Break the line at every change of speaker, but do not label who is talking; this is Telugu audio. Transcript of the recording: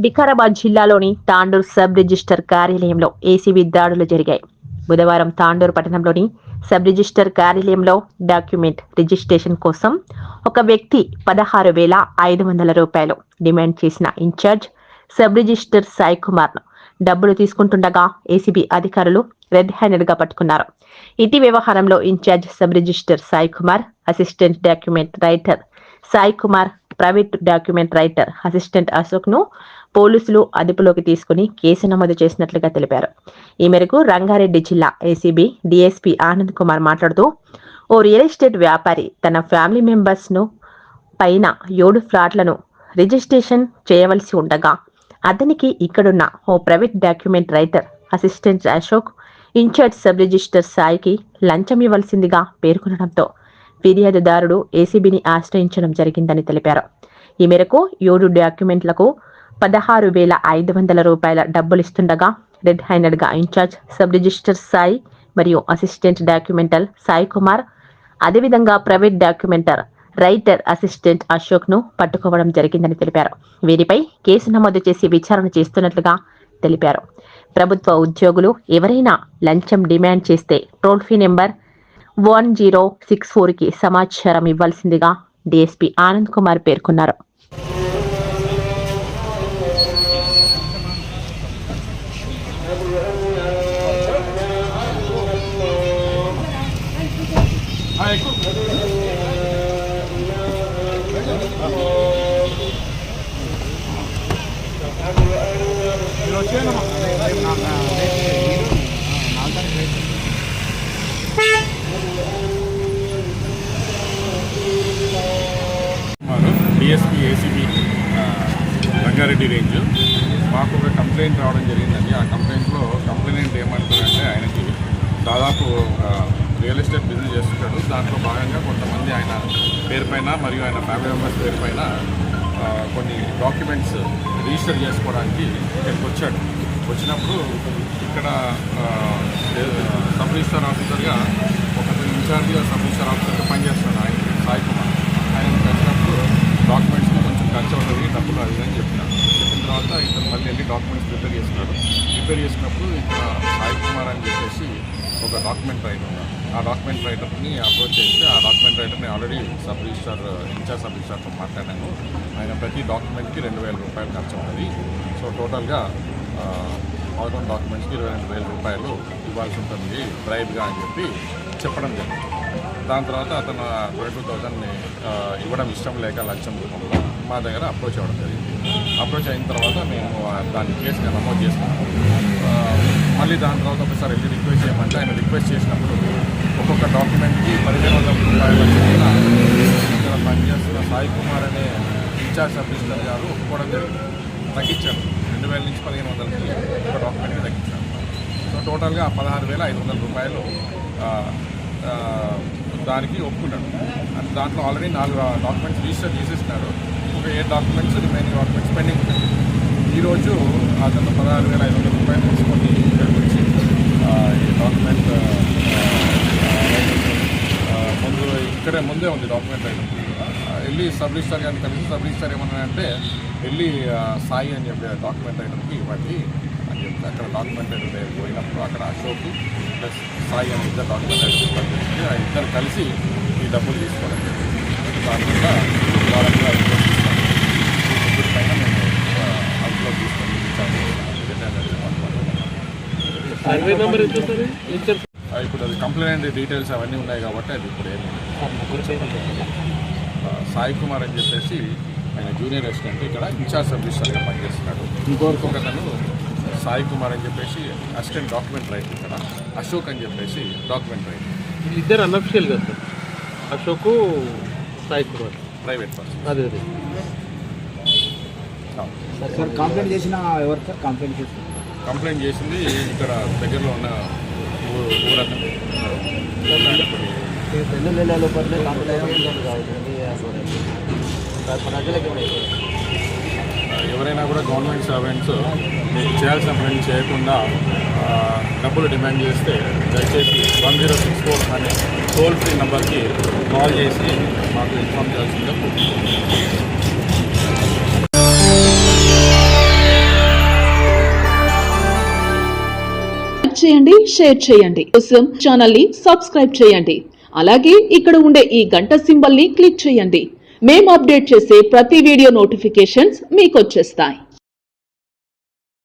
వికారాబాద్ జిల్లాలోని తాండూర్ సబ్ రిజిస్టర్ కార్యాలయంలో ఏసీబీ దాడులు జరిగాయి. బుధవారం తాండూర్ పట్టణంలోని సబ్ రిజిస్టర్ కార్యాలయంలో డాక్యుమెంట్ రిజిస్ట్రేషన్ కోసం ఒక వ్యక్తి 16,500 రూపాయలు డిమాండ్ చేసిన incharge sub register Sai Kumar డబ్బులు తీసుకుంటుండగా ఏసీబీ అధికారులు రెడ్ హ్యాండెడ్ గా పట్టుకున్నారు. ఇటీ వ్యవహారంలో incharge sub register Sai Kumar, assistant document writer Sai Kumar, private document writer assistant Ashok ను పోలీసులు అదుపులోకి తీసుకుని కేసు నమోదు చేసినట్లుగా తెలిపారు. ఈ మేరకు రంగారెడ్డి జిల్లా ఏసీబీ డీఎస్పీ ఆనంద్ కుమార్ మాట్లాడుతూ, ఓ రియల్ ఎస్టేట్ వ్యాపారి తన ఫ్యామిలీ మెంబర్స్ ను పైన 7 ఫ్లాట్లను రిజిస్ట్రేషన్ చేయవలసి ఉండగా అతనికి ఇక్కడున్న ఓ private document writer assistant Ashok in charge sub registrar సాయికి లంచం ఇవ్వాల్సిందిగా పేర్కొనడంతో ఫిర్యాదుదారుడు ఏసీబీని ఆశ్రయించడం జరిగిందని తెలిపారు. ఈ మేరకు 7 డాక్యుమెంట్లకు 16,500 రూపాయల డబ్బులిస్తుండగా రెడ్ హ్యాండెడ్ గా ఇన్ఛార్జ్ సబ్ రిజిస్టర్ సాయి మరియు అసిస్టెంట్ డాక్యుమెంటల్ సాయి కుమార్, అదేవిధంగా ప్రైవేట్ డాక్యుమెంటర్ రైటర్ అసిస్టెంట్ అశోక్ ను పట్టుకోవడం జరిగిందని తెలిపారు. వీరిపై కేసు నమోదు చేసి విచారణ చేస్తున్నట్లుగా తెలిపారు. ప్రభుత్వ ఉద్యోగులు ఎవరైనా లంచం డిమాండ్ చేస్తే టోల్ ఫ్రీ నెంబర్ 1064 కి సమాచారం ఇవ్వాల్సిందిగా డీఎస్పీ ఆనంద్ కుమార్ పేర్కొన్నారు.
డిఎస్పీ ఏసీబీ రంగారెడ్డి రేంజ్ మాకు ఒక కంప్లైంట్ రావడం జరిగిందండి. ఆ కంప్లైంట్లో కంప్లైంట్ ఏమంటారంటే, ఆయనకి దాదాపు రియల్ ఎస్టేట్ బిజినెస్ చేస్తుంటాడు. దాంట్లో భాగంగా కొంతమంది ఆయన పేరుపైన మరియు ఆయన ఫ్యామిలీ మెంబర్స్ పేరుపైన కొన్ని డాక్యుమెంట్స్ రిజిస్టర్ చేసుకోవడానికి ఇక్కడికి వచ్చాడు. వచ్చినప్పుడు ఇక్కడ సబ్ రిజిస్టర్ ఆఫీసర్గా ఒక ఇన్ఛార్జ్గా సబ్ రిజిస్టర్ ఆఫీసర్గా పనిచేస్తాడు ఆయన సాయి కుమార్. ఆయన వచ్చినప్పుడు డాక్యుమెంట్స్లో కొంచెం ఖర్చు అవుతుంది, డబ్బులు అది అని చెప్పిన తర్వాత ఇతను మళ్ళీ వెళ్ళి డాక్యుమెంట్స్ ప్రిపేర్ చేస్తున్నాడు. ప్రిపేర్ చేసినప్పుడు ఇక్కడ సాయి కుమార్ అని చెప్పేసి ఒక డాక్యుమెంట్ రైటర్ ఉన్నాడు. ఆ డాక్యుమెంట్ రైటర్ని అప్రోచ్ చేస్తే ఆ డాక్యుమెంట్ రైటర్ని already sub registrar in charge sub రిజిస్టర్తో మాట్లాడాను. ఆయన ప్రతి డాక్యుమెంట్కి 2,000 రూపాయలు ఖర్చు అవుతుంది. సో టోటల్గా 11 డాక్యుమెంట్స్కి 22,000 రూపాయలు ఇవ్వాల్సి ఉంటుంది బ్రైబ్గా అని చెప్పి చెప్పడం జరిగింది. దాని తర్వాత అతను 22,000ని ఇవ్వడం ఇష్టం లేక లంచం రూపంలో మా దగ్గర అప్రోచ్ అవ్వడం జరిగింది. అప్రోచ్ అయిన తర్వాత మేము దాన్ని కేసుగా నమోదు చేసుకున్నాము. మళ్ళీ దాని తర్వాత ఒకసారి వెళ్ళి రిక్వెస్ట్ చేయమంటే ఆయన రిక్వెస్ట్ చేసినప్పుడు ఒక్కొక్క డాక్యుమెంట్కి 1,500 రూపాయలు చొప్పున ఇక్కడ పనిచేస్తున్న సాయి కుమార్ అనే ఇన్ఛార్జ్ సబ్ రిజిస్టర్ గారు ఒప్పుకోవడం జరిగింది. తగ్గించారు, 2,000 నుంచి 1,500కి ఒక డాక్యుమెంట్కి తగ్గించారు. సో టోటల్గా 16,500 రూపాయలు దానికి ఒప్పుకున్నాడు. దాంట్లో ఆల్రెడీ 4 డాక్యుమెంట్స్ రిజిస్టర్ చేసేసినాడు. ఒక 7 డాక్యుమెంట్స్ రిమైనింగ్ డాక్యుమెంట్స్ పెండింగ్ ఉన్నాయి. ఈరోజు అతను 16,500 రూపాయలు తీసుకొని ఇక్కడికి వచ్చి ఈ డాక్యుమెంట్ ముందే ఉంది డాక్యుమెంట్ రైటర్ వెళ్ళి సబ్ రిజిస్టర్ గారిని కలిసి సబ్ రిజిస్టర్ ఏమన్నా అంటే వెళ్ళి సాయి అని చెప్పి డాక్యుమెంట్ రైటర్కి ఇవ్వండి అని చెప్తే అక్కడ డాక్యుమెంట్ రైటర్ దగ్గర పోయినప్పుడు అక్కడ అశోక్ ప్లస్ సాయి అని ఇద్దరు డాక్యుమెంట్ రైటర్ పనిచేసి ఆ ఇద్దరు కలిసి ఈ డబ్బులు తీసుకోవడం జరిగింది. దానివల్ల ముగ్గురి పైన మేము అదుపులో తీసుకొని ఇప్పుడు అది కంప్లైంట్ డీటెయిల్స్ అవన్నీ ఉన్నాయి కాబట్టి అది ఇప్పుడు ఏమి సాయి కుమార్ అని చెప్పేసి ఆయన జూనియర్ అసిస్టెంట్ ఇక్కడ ఇన్ఛార్జ్ సబ్ రిజిస్టర్గా పనిచేస్తున్నాడు. ఇంకొకతను సాయి కుమార్ అని చెప్పేసి అసిస్టెంట్ డాక్యుమెంట్ రైటర్ ఇక్కడ, అశోక్ అని చెప్పేసి డాక్యుమెంట్ రైటర్.
ఇద్దరు అన్అఫిషియల్ కదా sir, Ashok Sai Kumar private person. అదే అదే
సార్ కంప్లైంట్ చేసిన ఎవరు సార్
కంప్లైంట్ చేసింది ఇక్కడ దగ్గరలో ఉన్న ఊరతను. ఎవరైనా కూడా గవర్నమెంట్ సర్వెంట్స్ చేయాల్సిన పని చేయకుండా డబ్బులు డిమాండ్ చేస్తే దయచేసి 1064 అనే టోల్ ఫ్రీ నెంబర్కి కాల్ చేసి మాకు ఇన్ఫార్మ్ చేయాల్సిందిగా
షేర్ చేయండి. కోసం ఛానల్ ని సబ్స్క్రైబ్ చేయండి. అలాగే ఇక్కడ ఉండే ఈ గంట సింబల్ ని క్లిక్ చేయండి. మేము అప్డేట్ చేసే ప్రతి వీడియో నోటిఫికేషన్స్ మీకు వచ్చేస్తాయి.